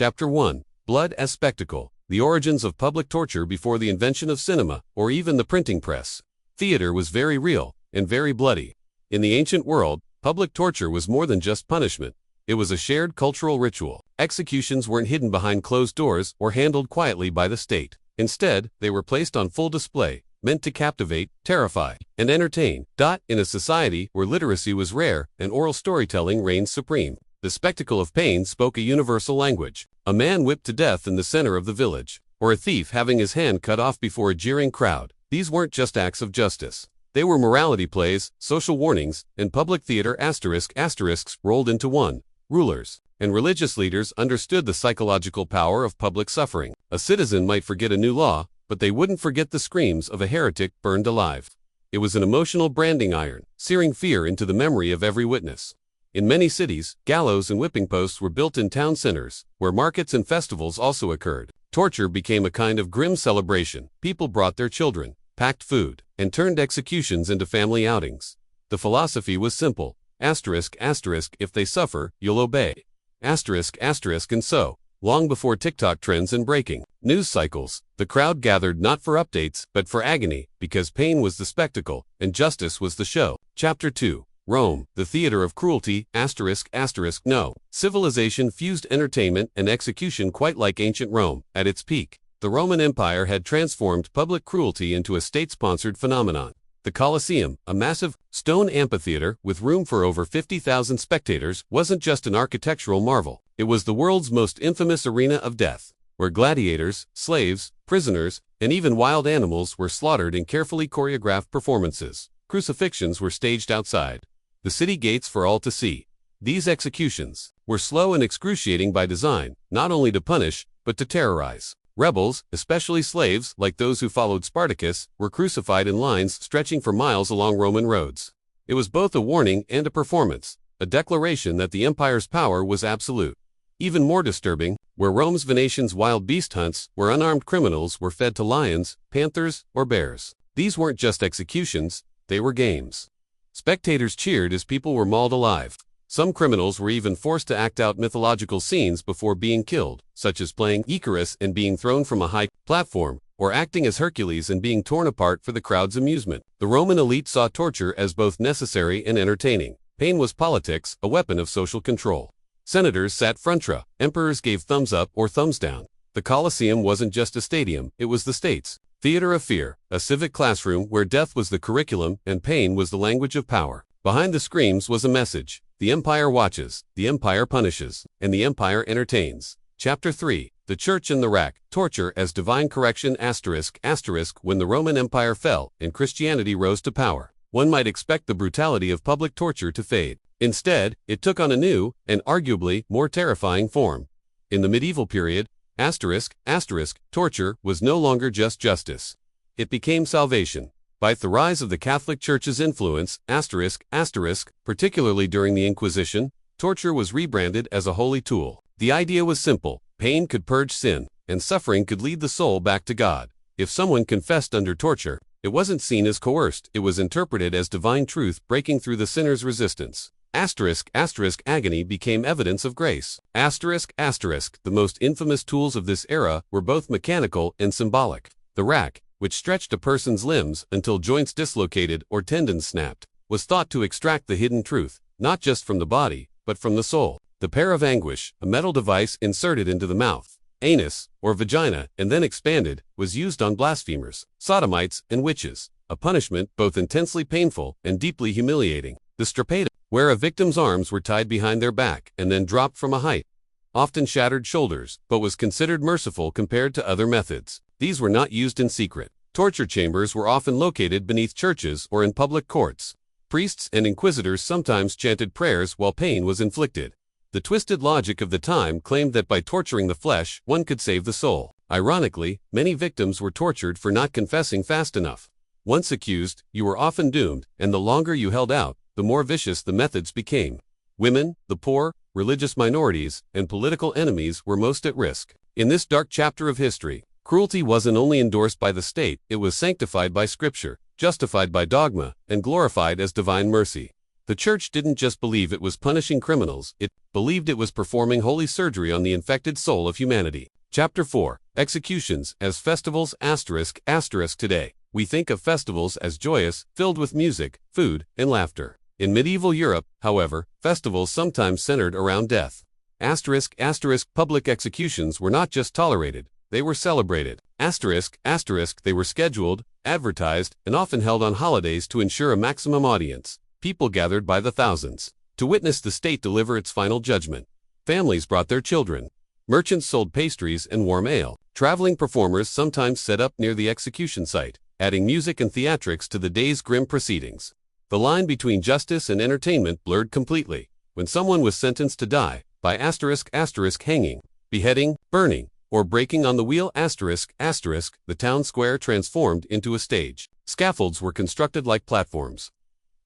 Chapter 1. Blood as Spectacle. The Origins of Public Torture Before the Invention of Cinema, or even the Printing Press. Theater was very real, and very bloody. In the ancient world, public torture was more than just punishment. It was a shared cultural ritual. Executions weren't hidden behind closed doors or handled quietly by the state. Instead, they were placed on full display, meant to captivate, terrify, and entertain. In a society where literacy was rare and oral storytelling reigned supreme, the spectacle of pain spoke a universal language. A man whipped to death in the center of the village, or a thief having his hand cut off before a jeering crowd. These weren't just acts of justice. They were morality plays, social warnings, and public theater asterisks rolled into one. Rulers and religious leaders understood the psychological power of public suffering. A citizen might forget a new law, but they wouldn't forget the screams of a heretic burned alive. It was an emotional branding iron, searing fear into the memory of every witness. In many cities, gallows and whipping posts were built in town centers, where markets and festivals also occurred. Torture became a kind of grim celebration. People brought their children, packed food, and turned executions into family outings. The philosophy was simple. If they suffer, you'll obey. And so, long before TikTok trends and breaking news cycles, the crowd gathered not for updates, but for agony, because pain was the spectacle, and justice was the show. Chapter 2. Rome, the theater of cruelty, No. Civilization fused entertainment and execution quite like ancient Rome. At its peak, the Roman Empire had transformed public cruelty into a state-sponsored phenomenon. The Colosseum, a massive, stone amphitheater with room for over 50,000 spectators, wasn't just an architectural marvel. It was the world's most infamous arena of death, where gladiators, slaves, prisoners, and even wild animals were slaughtered in carefully choreographed performances. Crucifixions were staged outside the city gates for all to see. These executions were slow and excruciating by design, not only to punish, but to terrorize. Rebels, especially slaves like those who followed Spartacus, were crucified in lines stretching for miles along Roman roads. It was both a warning and a performance, a declaration that the empire's power was absolute. Even more disturbing, were Rome's Venetians' wild beast hunts, where unarmed criminals were fed to lions, panthers, or bears. These weren't just executions, they were games. Spectators cheered as people were mauled alive. Some criminals were even forced to act out mythological scenes before being killed, such as playing Icarus and being thrown from a high platform, or acting as Hercules and being torn apart for the crowd's amusement. The Roman elite saw torture as both necessary and entertaining. Pain was politics, a weapon of social control. Senators sat front row. Emperors gave thumbs up or thumbs down. The Colosseum wasn't just a stadium, it was the state's theater of fear, a civic classroom where death was the curriculum and pain was the language of power. Behind the screams was a message. The empire watches, the empire punishes, and the empire entertains. Chapter 3. The Church and the Rack. Torture as divine correction When the Roman Empire fell and Christianity rose to power, one might expect the brutality of public torture to fade. Instead, it took on a new, and arguably more terrifying form. In the medieval period, torture was no longer just justice. It became salvation. By the rise of the Catholic Church's influence, particularly during the Inquisition, torture was rebranded as a holy tool. The idea was simple: pain could purge sin, and suffering could lead the soul back to God. If someone confessed under torture, it wasn't seen as coerced, it was interpreted as divine truth breaking through the sinner's resistance. Agony became evidence of grace. The most infamous tools of this era were both mechanical and symbolic. The rack, which stretched a person's limbs until joints dislocated or tendons snapped, was thought to extract the hidden truth, not just from the body, but from the soul. The pair of anguish, a metal device inserted into the mouth, anus, or vagina, and then expanded, was used on blasphemers, sodomites, and witches, a punishment both intensely painful and deeply humiliating. The strapado, where a victim's arms were tied behind their back and then dropped from a height, often shattered shoulders, but was considered merciful compared to other methods. These were not used in secret. Torture chambers were often located beneath churches or in public courts. Priests and inquisitors sometimes chanted prayers while pain was inflicted. The twisted logic of the time claimed that by torturing the flesh, one could save the soul. Ironically, many victims were tortured for not confessing fast enough. Once accused, you were often doomed, and the longer you held out, the more vicious the methods became. Women, the poor, religious minorities, and political enemies were most at risk. In this dark chapter of history, cruelty wasn't only endorsed by the state, it was sanctified by scripture, justified by dogma, and glorified as divine mercy. The church didn't just believe it was punishing criminals, it believed it was performing holy surgery on the infected soul of humanity. Chapter 4. Executions as festivals ***. Today, we think of festivals as joyous, filled with music, food, and laughter. In medieval Europe, however, festivals sometimes centered around death. ***. Public executions were not just tolerated, they were celebrated. They were scheduled, advertised, and often held on holidays to ensure a maximum audience. People gathered by the thousands to witness the state deliver its final judgment. Families brought their children. Merchants sold pastries and warm ale. Traveling performers sometimes set up near the execution site, adding music and theatrics to the day's grim proceedings. The line between justice and entertainment blurred completely. When someone was sentenced to die by ***, hanging, beheading, burning, or breaking on the wheel ***, the town square transformed into a stage. Scaffolds were constructed like platforms,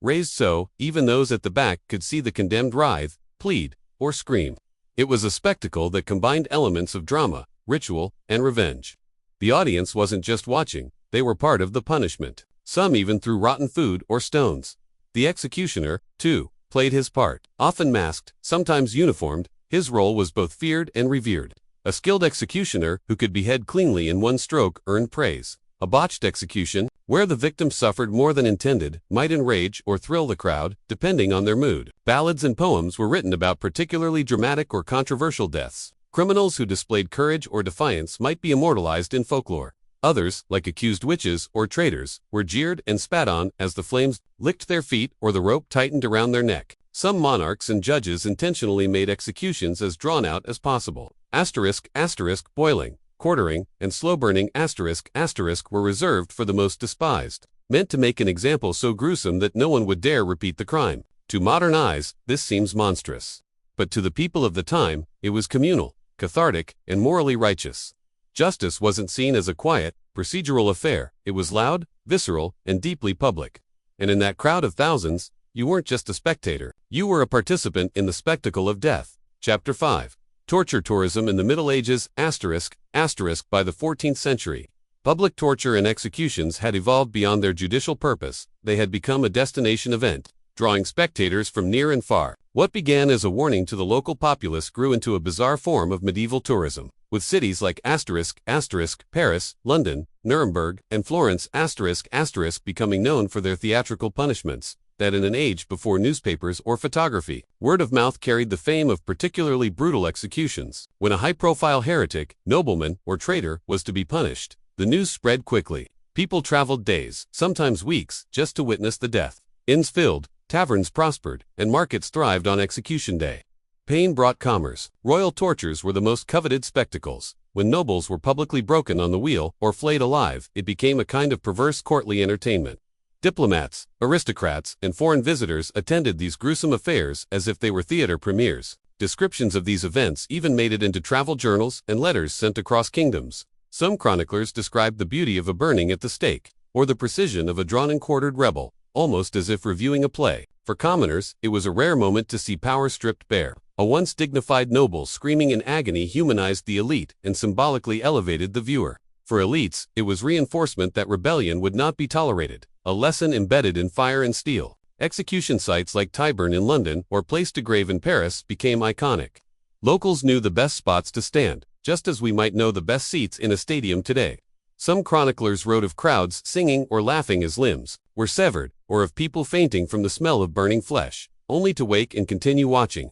raised so even those at the back could see the condemned writhe, plead, or scream. It was a spectacle that combined elements of drama, ritual, and revenge. The audience wasn't just watching, they were part of the punishment. Some even threw rotten food or stones. The executioner, too, played his part. Often masked, sometimes uniformed, his role was both feared and revered. A skilled executioner who could behead cleanly in one stroke earned praise. A botched execution, where the victim suffered more than intended, might enrage or thrill the crowd, depending on their mood. Ballads and poems were written about particularly dramatic or controversial deaths. Criminals who displayed courage or defiance might be immortalized in folklore. Others, like accused witches or traitors, were jeered and spat on as the flames licked their feet or the rope tightened around their neck. Some monarchs and judges intentionally made executions as drawn out as possible. ***, boiling, quartering, and slow-burning ***, were reserved for the most despised, meant to make an example so gruesome that no one would dare repeat the crime. To modern eyes, this seems monstrous. But to the people of the time, it was communal, cathartic, and morally righteous. Justice wasn't seen as a quiet, procedural affair, it was loud, visceral, and deeply public. And in that crowd of thousands, you weren't just a spectator, you were a participant in the spectacle of death. Chapter 5. Torture tourism in the Middle Ages ***. By the 14th century, public torture and executions had evolved beyond their judicial purpose. They had become a destination event, drawing spectators from near and far. What began as a warning to the local populace grew into a bizarre form of medieval tourism, with cities like Paris, London, Nuremberg, and Florence *** becoming known for their theatrical punishments. That in an age before newspapers or photography, word of mouth carried the fame of particularly brutal executions. When a high-profile heretic, nobleman, or traitor was to be punished, the news spread quickly. People traveled days, sometimes weeks, just to witness the death. Inns filled, taverns prospered, and markets thrived on execution day. Pain brought commerce. Royal tortures were the most coveted spectacles. When nobles were publicly broken on the wheel or flayed alive, it became a kind of perverse courtly entertainment. Diplomats, aristocrats, and foreign visitors attended these gruesome affairs as if they were theater premieres. Descriptions of these events even made it into travel journals and letters sent across kingdoms. Some chroniclers described the beauty of a burning at the stake, or the precision of a drawn and quartered rebel, almost as if reviewing a play. For commoners, it was a rare moment to see power stripped bare. A once dignified noble screaming in agony humanized the elite and symbolically elevated the viewer. For elites, it was reinforcement that rebellion would not be tolerated, a lesson embedded in fire and steel. Execution sites like Tyburn in London or Place de Grève in Paris became iconic. Locals knew the best spots to stand, just as we might know the best seats in a stadium today. Some chroniclers wrote of crowds singing or laughing as limbs were severed, or of people fainting from the smell of burning flesh, only to wake and continue watching.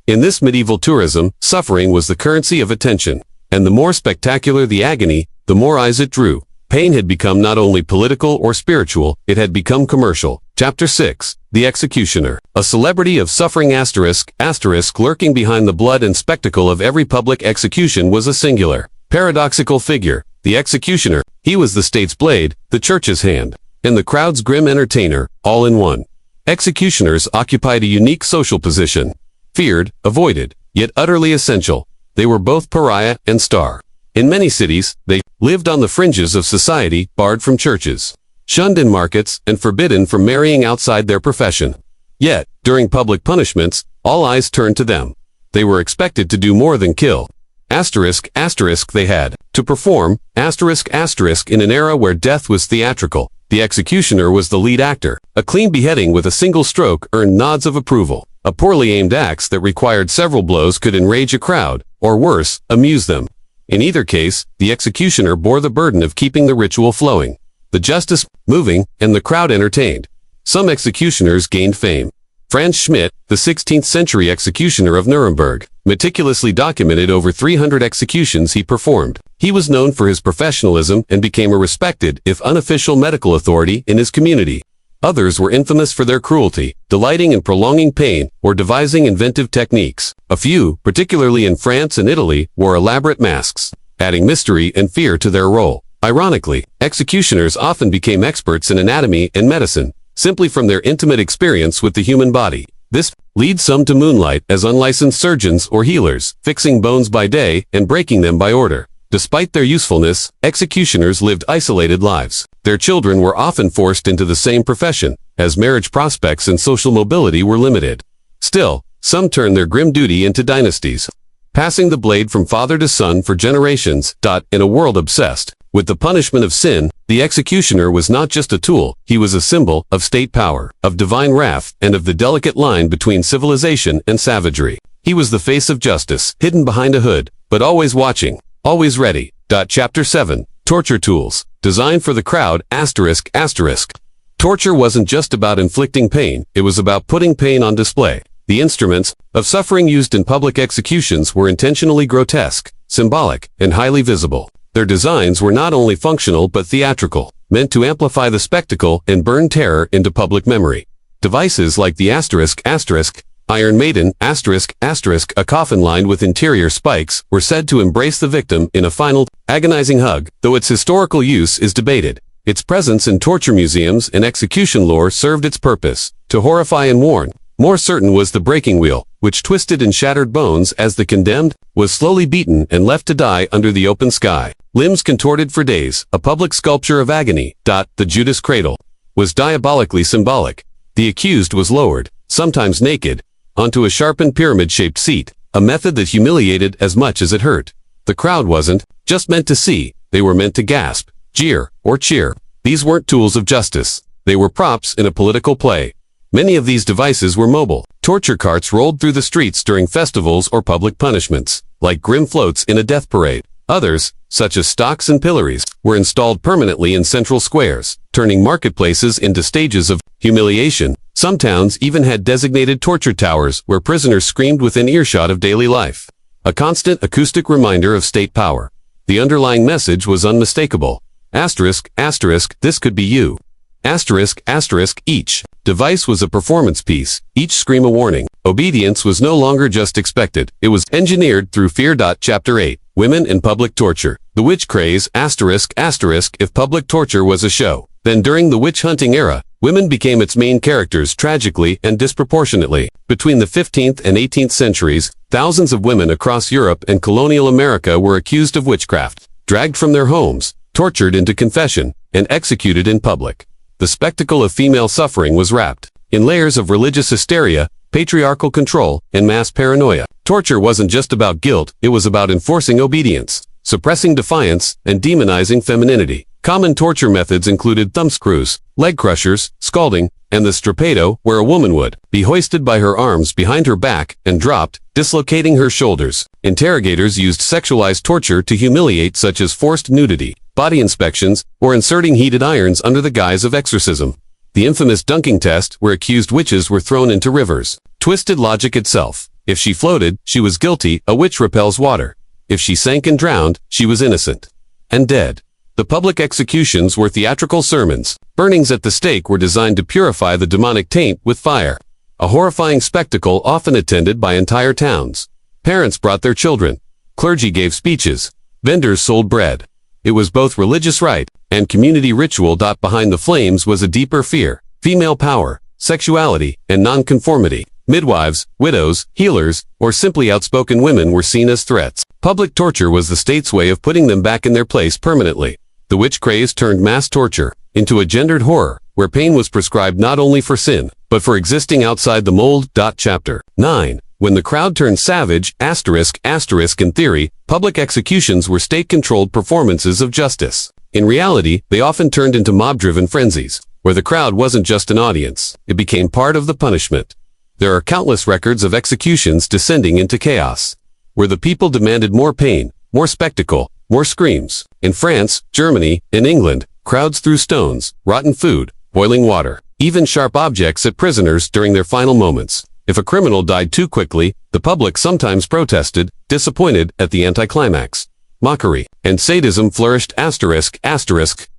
In this medieval tourism, suffering was the currency of attention, and the more spectacular the agony, the more eyes it drew. Pain had become not only political or spiritual, it had become commercial. Chapter 6. The Executioner. A celebrity of suffering ***, lurking behind the blood and spectacle of every public execution was a singular, paradoxical figure. The executioner, he was the state's blade, the church's hand, and the crowd's grim entertainer, all in one. Executioners occupied a unique social position. Feared, avoided, yet utterly essential. They were both pariah and star. In many cities, they lived on the fringes of society, barred from churches, shunned in markets, and forbidden from marrying outside their profession. Yet, during public punishments, all eyes turned to them. They were expected to do more than kill. They had to perform, ***, in an era where death was theatrical. The executioner was the lead actor. A clean beheading with a single stroke earned nods of approval. A poorly aimed axe that required several blows could enrage a crowd, or worse, amuse them. In either case, the executioner bore the burden of keeping the ritual flowing, the justice moving, and the crowd entertained. Some executioners gained fame. Franz Schmidt, the 16th century executioner of Nuremberg, meticulously documented over 300 executions he performed. He was known for his professionalism and became a respected, if unofficial, medical authority in his community. Others were infamous for their cruelty, delighting in prolonging pain or devising inventive techniques. A few, particularly in France and Italy, wore elaborate masks, adding mystery and fear to their role. Ironically, executioners often became experts in anatomy and medicine, simply from their intimate experience with the human body. This leads some to moonlight as unlicensed surgeons or healers, fixing bones by day and breaking them by order. Despite their usefulness, executioners lived isolated lives. Their children were often forced into the same profession, as marriage prospects and social mobility were limited. Still, some turned their grim duty into dynasties, passing the blade from father to son for generations. In a world obsessed with the punishment of sin, the executioner was not just a tool, he was a symbol of state power, of divine wrath, and of the delicate line between civilization and savagery. He was the face of justice, hidden behind a hood, but always watching, always ready. Chapter 7. Torture Tools. Designed for the crowd, ***. Torture wasn't just about inflicting pain, it was about putting pain on display. The instruments of suffering used in public executions were intentionally grotesque, symbolic, and highly visible. Their designs were not only functional but theatrical, meant to amplify the spectacle and burn terror into public memory. Devices like the ***, Iron Maiden, ***, a coffin lined with interior spikes, were said to embrace the victim in a final, agonizing hug, though its historical use is debated. Its presence in torture museums and execution lore served its purpose, to horrify and warn. More certain was the breaking wheel, which twisted and shattered bones as the condemned was slowly beaten and left to die under the open sky. Limbs contorted for days, a public sculpture of agony. The Judas cradle was diabolically symbolic. The accused was lowered, sometimes naked, onto a sharpened pyramid-shaped seat, a method that humiliated as much as it hurt. The crowd wasn't just meant to see, they were meant to gasp, jeer, or cheer. These weren't tools of justice. They were props in a political play. Many of these devices were mobile. Torture carts rolled through the streets during festivals or public punishments, like grim floats in a death parade. Others, such as stocks and pillories, were installed permanently in central squares, turning marketplaces into stages of humiliation. Some towns even had designated torture towers where prisoners screamed within earshot of daily life. A constant acoustic reminder of state power. The underlying message was unmistakable. ***, this could be you. ***, each device was a performance piece, each scream a warning. Obedience was no longer just expected, it was engineered through fear. Chapter 8. Women in public torture. The witch craze, ***, if public torture was a show. Then during the witch-hunting era, women became its main characters tragically and disproportionately. Between the 15th and 18th centuries, thousands of women across Europe and colonial America were accused of witchcraft, dragged from their homes, tortured into confession, and executed in public. The spectacle of female suffering was wrapped in layers of religious hysteria, patriarchal control, and mass paranoia. Torture wasn't just about guilt, it was about enforcing obedience, suppressing defiance, and demonizing femininity. Common torture methods included thumbscrews, leg crushers, scalding, and the strappado, where a woman would be hoisted by her arms behind her back and dropped, dislocating her shoulders. Interrogators used sexualized torture to humiliate, such as forced nudity, body inspections, or inserting heated irons under the guise of exorcism. The infamous dunking test, where accused witches were thrown into rivers. Twisted logic itself. If she floated, she was guilty. A witch repels water. If she sank and drowned, she was innocent and dead. The public executions were theatrical sermons. Burnings at the stake were designed to purify the demonic taint with fire. A horrifying spectacle often attended by entire towns. Parents brought their children. Clergy gave speeches. Vendors sold bread. It was both religious rite and community ritual. Behind the flames was a deeper fear, female power, sexuality, and nonconformity. Midwives, widows, healers, or simply outspoken women were seen as threats. Public torture was the state's way of putting them back in their place permanently. The witch craze turned mass torture into a gendered horror, where pain was prescribed not only for sin, but for existing outside the mold. Chapter 9. When the crowd turned savage, ***, in theory, public executions were state-controlled performances of justice. In reality, they often turned into mob-driven frenzies, where the crowd wasn't just an audience, it became part of the punishment. There are countless records of executions descending into chaos, where the people demanded more pain, more spectacle, more screams. In France, Germany, and England, crowds threw stones, rotten food, boiling water, even sharp objects at prisoners during their final moments. If a criminal died too quickly, the public sometimes protested, disappointed at the anticlimax. Mockery and sadism flourished.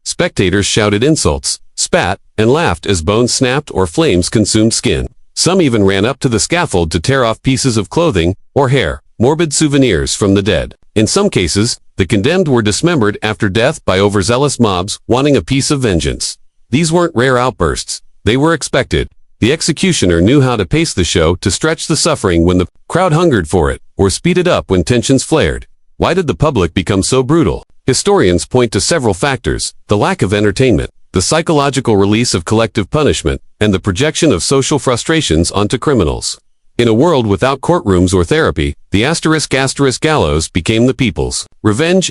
Spectators shouted insults, spat, and laughed as bones snapped or flames consumed skin. Some even ran up to the scaffold to tear off pieces of clothing or hair, morbid souvenirs from the dead. In some cases, the condemned were dismembered after death by overzealous mobs wanting a piece of vengeance. These weren't rare outbursts. They were expected. The executioner knew how to pace the show to stretch the suffering when the crowd hungered for it, or speed it up when tensions flared. Why did the public become so brutal? Historians point to several factors: the lack of entertainment, the psychological release of collective punishment, and the projection of social frustrations onto criminals. In a world without courtrooms or therapy, the *** gallows became the people's revenge.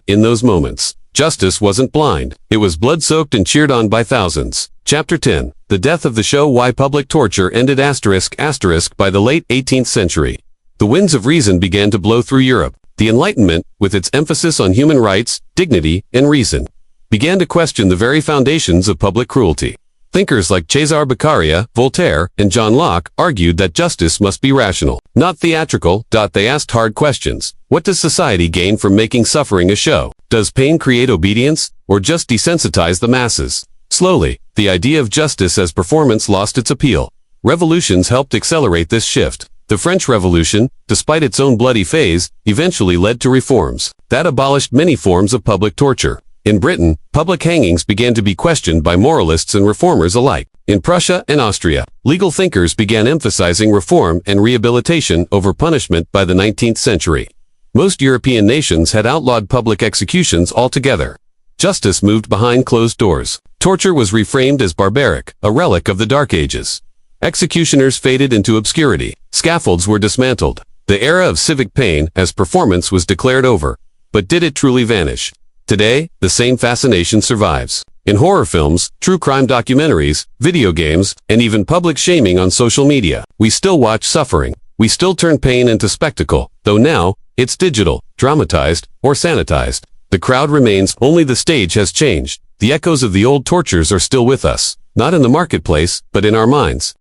In those moments, justice wasn't blind. It was blood-soaked and cheered on by thousands. Chapter 10. The death of the show. Why public torture ended. By the late 18th century, the winds of reason began to blow through Europe. The Enlightenment, with its emphasis on human rights, dignity, and reason, began to question the very foundations of public cruelty. Thinkers like Cesare Beccaria, Voltaire, and John Locke argued that justice must be rational, not theatrical. They asked hard questions. What does society gain from making suffering a show? Does pain create obedience, or just desensitize the masses? Slowly, the idea of justice as performance lost its appeal. Revolutions helped accelerate this shift. The French Revolution, despite its own bloody phase, eventually led to reforms that abolished many forms of public torture. In Britain, public hangings began to be questioned by moralists and reformers alike. In Prussia and Austria, legal thinkers began emphasizing reform and rehabilitation over punishment. By the 19th century, most European nations had outlawed public executions altogether. Justice moved behind closed doors. Torture was reframed as barbaric, a relic of the Dark Ages. Executioners faded into obscurity. Scaffolds were dismantled. The era of civic pain as performance was declared over. But did it truly vanish? Today, the same fascination survives. In horror films, true crime documentaries, video games, and even public shaming on social media, we still watch suffering. We still turn pain into spectacle, though now, it's digital, dramatized, or sanitized. The crowd remains, only the stage has changed. The echoes of the old tortures are still with us, not in the marketplace, but in our minds.